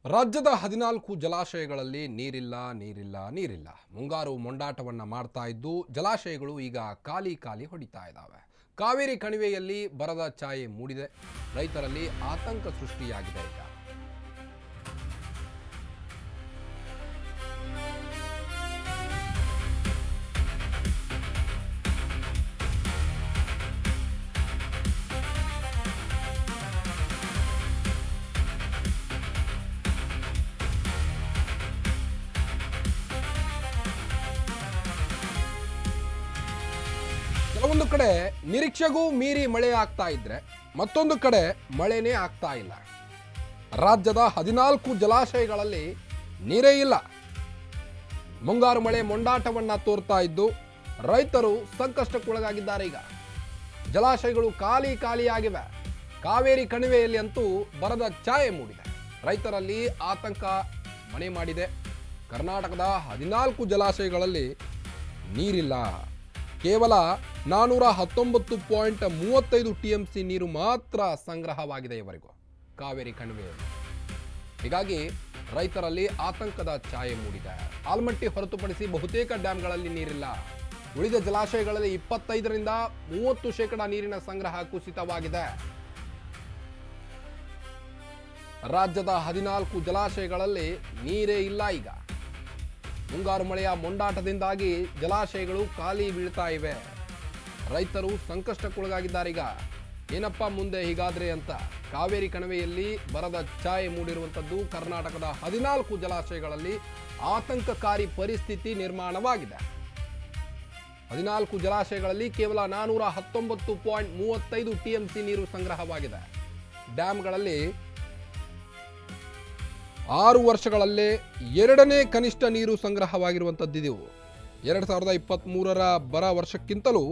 ರಾಜ್ಯದ 14 ಜಲಾಶಯಗಳಲ್ಲಿ ನೀರಿಲ್ಲ. ಮುಂಗಾರು ಮೊಂಡಾಟವನ್ನ ಮಾಡ್ತಾ ಇದ್ದು ಜಲಾಶಯಗಳು ಈಗ ಖಾಲಿ ಹೊಡಿತಾ ಇದ್ದಾವೆ. ಕಾವೇರಿ ಕಣಿವೆಯಲ್ಲಿ ಬರದ ಛಾಯೆ ಮೂಡಿದೆ. ರೈತರಲ್ಲಿ ಆತಂಕ ಸೃಷ್ಟಿಯಾಗಿದೆ ಈಗ. ಕೆಲವೊಂದು ಕಡೆ ನಿರೀಕ್ಷೆಗೂ ಮೀರಿ ಮಳೆ ಆಗ್ತಾ ಇದ್ರೆ ಮತ್ತೊಂದು ಕಡೆ ಮಳೆನೇ ಆಗ್ತಾ ಇಲ್ಲ. ರಾಜ್ಯದ 14 ಜಲಾಶಯಗಳಲ್ಲಿ ನೀರೇ ಇಲ್ಲ. ಮುಂಗಾರು ಮಳೆ ಮೊಂಡಾಟವನ್ನ ತೋರ್ತಾ ಇದ್ದು ರೈತರು ಸಂಕಷ್ಟಕ್ಕೊಳಗಾಗಿದ್ದಾರೆ. ಈಗ ಜಲಾಶಯಗಳು ಖಾಲಿಯಾಗಿವೆ. ಕಾವೇರಿ ಕಣಿವೆಯಲ್ಲಿ ಅಂತೂ ಬರದ ಛಾಯೆ ಮೂಡಿದೆ. ರೈತರಲ್ಲಿ ಆತಂಕ ಮನೆ ಮಾಡಿದೆ. ಕರ್ನಾಟಕದ 14 ಜಲಾಶಯಗಳಲ್ಲಿ ನೀರಿಲ್ಲ. ಕೇವಲ 419.35 TMC ನೀರು ಮಾತ್ರ ಸಂಗ್ರಹವಾಗಿದೆ ಇವರೆಗೂ ಕಾವೇರಿ ಕಣಿವೆಯಲ್ಲಿ. ಹೀಗಾಗಿ ರೈತರಲ್ಲಿ ಆತಂಕದ ಛಾಯೆ ಮೂಡಿದೆ. ಆಲಮಟ್ಟಿ ಹೊರತುಪಡಿಸಿ ಬಹುತೇಕ ಡ್ಯಾಂಗಳಲ್ಲಿ ನೀರಿಲ್ಲ. ಉಳಿದ ಜಲಾಶಯಗಳಲ್ಲಿ 25ರಿಂದ 30% ನೀರಿನ ಸಂಗ್ರಹ ಕುಸಿತವಾಗಿದೆ. ರಾಜ್ಯದ 14 ಜಲಾಶಯಗಳಲ್ಲಿ ನೀರೇ ಇಲ್ಲ. ಈಗ ಮುಂಗಾರು ಮಳೆಯ ಮೊಂಡಾಟದಿಂದಾಗಿ ಜಲಾಶಯಗಳು ಖಾಲಿ ಬೀಳ್ತಾ ಇವೆ. ರೈತರು ಸಂಕಷ್ಟಕ್ಕೊಳಗಾಗಿದ್ದಾರೆ. ಈಗ ಏನಪ್ಪ ಮುಂದೆ ಹೀಗಾದ್ರೆ ಅಂತ ಕಾವೇರಿ ಕಣಿವೆಯಲ್ಲಿ ಬರದ ಛಾಯೆ ಮೂಡಿರುವಂಥದ್ದು ಕರ್ನಾಟಕದ 14 ಜಲಾಶಯಗಳಲ್ಲಿ ಆತಂಕಕಾರಿ ಪರಿಸ್ಥಿತಿ ನಿರ್ಮಾಣವಾಗಿದೆ. 14 ಜಲಾಶಯಗಳಲ್ಲಿ ಕೇವಲ 419.35 TMC ನೀರು ಸಂಗ್ರಹವಾಗಿದೆ. ಡ್ಯಾಂಗಳಲ್ಲಿ 6 ವರ್ಷಗಳಲ್ಲೇ ಎರಡನೇ ಕನಿಷ್ಠ ನೀರು ಸಂಗ್ರಹವಾಗಿರುವಂಥದ್ದಿದು. 2023ರ ಬರ ವರ್ಷಕ್ಕಿಂತಲೂ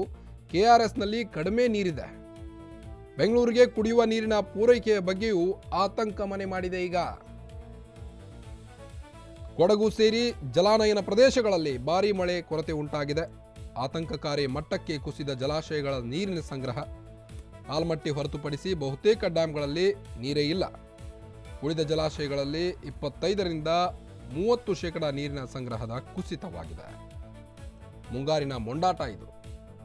KRSನಲ್ಲಿ ಕಡಿಮೆ ನೀರಿದೆ. ಬೆಂಗಳೂರಿಗೆ ಕುಡಿಯುವ ನೀರಿನ ಪೂರೈಕೆಯ ಬಗ್ಗೆಯೂ ಆತಂಕ ಮನೆ ಮಾಡಿದೆ. ಈಗ ಕೊಡಗು ಸೇರಿ ಜಲಾನಯನ ಪ್ರದೇಶಗಳಲ್ಲಿ ಭಾರೀ ಮಳೆ ಕೊರತೆ ಉಂಟಾಗಿದೆ. ಆತಂಕಕಾರಿ ಮಟ್ಟಕ್ಕೆ ಕುಸಿದ ಜಲಾಶಯಗಳ ನೀರಿನ ಸಂಗ್ರಹ. ಆಲಮಟ್ಟಿ ಹೊರತುಪಡಿಸಿ ಬಹುತೇಕ ಡ್ಯಾಂಗಳಲ್ಲಿ ನೀರೇ ಇಲ್ಲ. ಉಳಿದ ಜಲಾಶಯಗಳಲ್ಲಿ 25ರಿಂದ 30% ನೀರಿನ ಸಂಗ್ರಹದ ಕುಸಿತವಾಗಿದೆ. ಮುಂಗಾರಿನ ಮೊಂಡಾಟ ಇದು.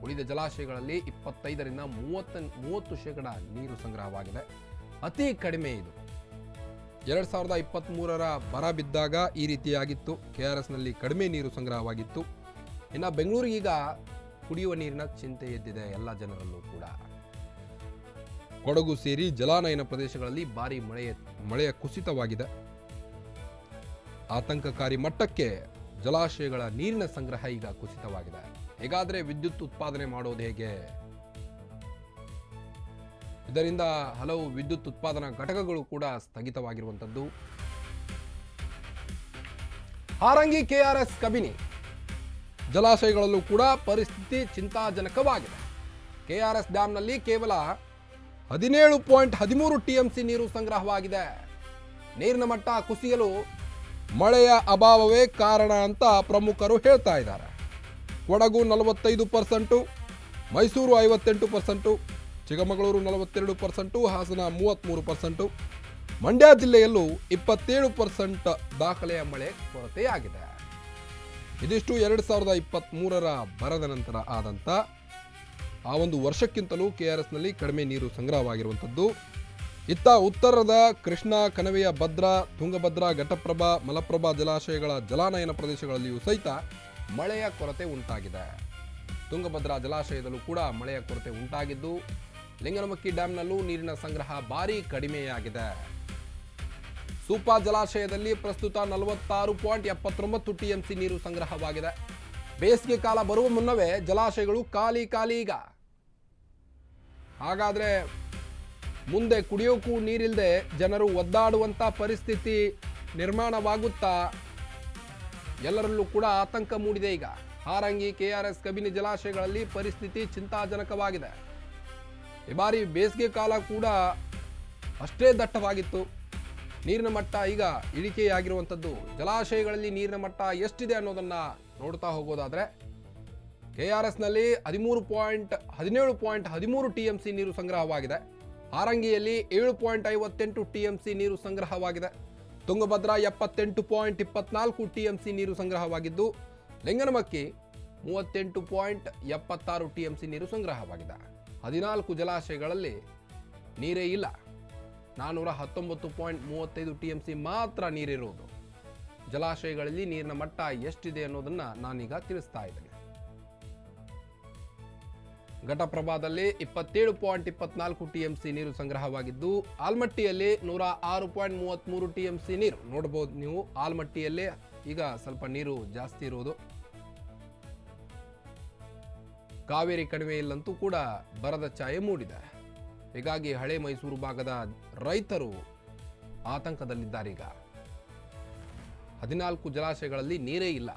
ಉಳಿದ ಜಲಾಶಯಗಳಲ್ಲಿ 25ರಿಂದ 30% ನೀರು ಸಂಗ್ರಹವಾಗಿದೆ. ಅತಿ ಕಡಿಮೆ ಇದು. 2023ರ ಬರ ಬಿದ್ದಾಗ ಈ ರೀತಿಯಾಗಿತ್ತು. KRSನಲ್ಲಿ ಕಡಿಮೆ ನೀರು ಸಂಗ್ರಹವಾಗಿತ್ತು. ಇನ್ನು ಬೆಂಗಳೂರಿಗೀಗ ಕುಡಿಯುವ ನೀರಿನ ಚಿಂತೆ ಎದ್ದಿದೆ ಎಲ್ಲ ಜನರಲ್ಲೂ ಕೂಡ. ಕೊಡಗು ಸೇರಿ ಜಲಾನಯನ ಪ್ರದೇಶಗಳಲ್ಲಿ ಭಾರೀ ಮಳೆಯ ಕುಸಿತವಾಗಿದೆ. ಆತಂಕಕಾರಿ ಮಟ್ಟಕ್ಕೆ ಜಲಾಶಯಗಳ ನೀರಿನ ಸಂಗ್ರಹ ಈಗ ಕುಸಿತವಾಗಿದೆ. ಹೇಗಾದ್ರೆ ವಿದ್ಯುತ್ ಉತ್ಪಾದನೆ ಮಾಡೋದು ಹೇಗೆ? ಇದರಿಂದ ಹಲವು ವಿದ್ಯುತ್ ಉತ್ಪಾದನಾ ಘಟಕಗಳು ಕೂಡ ಸ್ಥಗಿತವಾಗಿರುವಂಥದ್ದು. ಹಾರಂಗಿ KRS ಕಬಿನಿ ಜಲಾಶಯಗಳಲ್ಲೂ ಕೂಡ ಪರಿಸ್ಥಿತಿ ಚಿಂತಾಜನಕವಾಗಿದೆ. KRS ಡ್ಯಾಂನಲ್ಲಿ ಕೇವಲ 17.13 TMC ನೀರು ಸಂಗ್ರಹವಾಗಿದೆ. ನೀರಿನ ಮಟ್ಟ ಕುಸಿಯಲು ಮಳೆಯ ಅಭಾವವೇ ಕಾರಣ ಅಂತ ಪ್ರಮುಖರು ಹೇಳ್ತಾ ಇದ್ದಾರೆ. ಕೊಡಗು 45%, ಮೈಸೂರು 58%, ಚಿಕ್ಕಮಗಳೂರು 42%, ಹಾಸನ 33%, ಮಂಡ್ಯ ಜಿಲ್ಲೆಯಲ್ಲೂ 27% ದಾಖಲೆಯ ಮಳೆ ಕೊರತೆಯಾಗಿದೆ. ಇದಿಷ್ಟು 2023ರ ಬರದ ನಂತರ ಆದಂಥ ಆ ಒಂದು ವರ್ಷಕ್ಕಿಂತಲೂ KRSನಲ್ಲಿ ಕಡಿಮೆ ನೀರು ಸಂಗ್ರಹವಾಗಿರುವಂಥದ್ದು. ಇತ್ತ ಉತ್ತರದ ಕೃಷ್ಣಾ ಕಣಿವೆಯ ಭದ್ರಾ, ತುಂಗಭದ್ರಾ, ಘಟಪ್ರಭಾ, ಮಲಪ್ರಭಾ ಜಲಾಶಯಗಳ ಜಲಾನಯನ ಪ್ರದೇಶಗಳಲ್ಲಿಯೂ ಸಹಿತ ಮಳೆಯ ಕೊರತೆ ಉಂಟಾಗಿದೆ. ತುಂಗಭದ್ರಾ ಜಲಾಶಯದಲ್ಲೂ ಕೂಡ ಮಳೆಯ ಕೊರತೆ ಉಂಟಾಗಿದ್ದು ಲಿಂಗನಮಕ್ಕಿ ಡ್ಯಾಂನಲ್ಲೂ ನೀರಿನ ಸಂಗ್ರಹ ಭಾರೀ ಕಡಿಮೆಯಾಗಿದೆ. ಸೂಪಾ ಜಲಾಶಯದಲ್ಲಿ ಪ್ರಸ್ತುತ 46.79 TMC ನೀರು ಸಂಗ್ರಹವಾಗಿದೆ. ಬೇಸಿಗೆ ಕಾಲ ಬರುವ ಮುನ್ನವೇ ಜಲಾಶಯಗಳು ಖಾಲಿ ಈಗ. ಹಾಗಾದ್ರೆ ಮುಂದೆ ಕುಡಿಯೋಕ್ಕೂ ನೀರಿಲ್ಲದೆ ಜನರು ಒದ್ದಾಡುವಂಥ ಪರಿಸ್ಥಿತಿ ನಿರ್ಮಾಣವಾಗುತ್ತಾ? ಎಲ್ಲರಲ್ಲೂ ಕೂಡ ಆತಂಕ ಮೂಡಿದೆ. ಈಗ ಹಾರಂಗಿ KRS ಕಬಿನಿ ಜಲಾಶಯಗಳಲ್ಲಿ ಪರಿಸ್ಥಿತಿ ಚಿಂತಾಜನಕವಾಗಿದೆ. ಈ ಬಾರಿ ಬೇಸಿಗೆ ಕಾಲ ಕೂಡ ಅಷ್ಟೇ ದಟ್ಟವಾಗಿತ್ತು. ನೀರಿನ ಮಟ್ಟ ಈಗ ಇಳಿಕೆಯಾಗಿರುವಂಥದ್ದು. ಜಲಾಶಯಗಳಲ್ಲಿ ನೀರಿನ ಮಟ್ಟ ಎಷ್ಟಿದೆ ಅನ್ನೋದನ್ನ ನೋಡ್ತಾ ಹೋಗೋದಾದ್ರೆ KRSನಲ್ಲಿ 17.13 TMC ನೀರು ಸಂಗ್ರಹವಾಗಿದೆ. ಹಾರಂಗಿಯಲ್ಲಿ 7.58 TMC ನೀರು ಸಂಗ್ರಹವಾಗಿದೆ. ತುಂಗಭದ್ರಾ 78.24 TMC ನೀರು ಸಂಗ್ರಹವಾಗಿದ್ದು, ಲಿಂಗನಮಕ್ಕಿ 38.76 TMC ನೀರು ಸಂಗ್ರಹವಾಗಿದೆ. 14 ಜಲಾಶಯಗಳಲ್ಲಿ ನೀರೇ ಇಲ್ಲ. 419.35 TMC ಮಾತ್ರ ನೀರಿರುವುದು. ಜಲಾಶಯಗಳಲ್ಲಿ ನೀರಿನ ಮಟ್ಟ ಎಷ್ಟಿದೆ ಅನ್ನೋದನ್ನ ನಾನೀಗ ತಿಳಿಸ್ತಾ ಇದ್ದೇನೆ. ಘಟಪ್ರಭಾದಲ್ಲಿ 27.24 TMC ನೀರು ಸಂಗ್ರಹವಾಗಿದ್ದು, ಆಲ್ಮಟ್ಟಿಯಲ್ಲಿ 106.33 TMC ನೀರು ನೋಡಬಹುದು. ನೀವು ಆಲ್ಮಟ್ಟಿಯಲ್ಲೇ ಈಗ ಸ್ವಲ್ಪ ನೀರು ಜಾಸ್ತಿ ಇರುವುದು. ಕಾವೇರಿ ಕಣಿವೆಯಲ್ಲಂತೂ ಕೂಡ ಬರದ ಛಾಯೆ ಮೂಡಿದೆ. ಹೀಗಾಗಿ ಹಳೆ ಮೈಸೂರು ಭಾಗದ ರೈತರು ಆತಂಕದಲ್ಲಿದ್ದಾರೀಗ. 14 ಜಲಾಶಯಗಳಲ್ಲಿ ನೀರೇ ಇಲ್ಲ.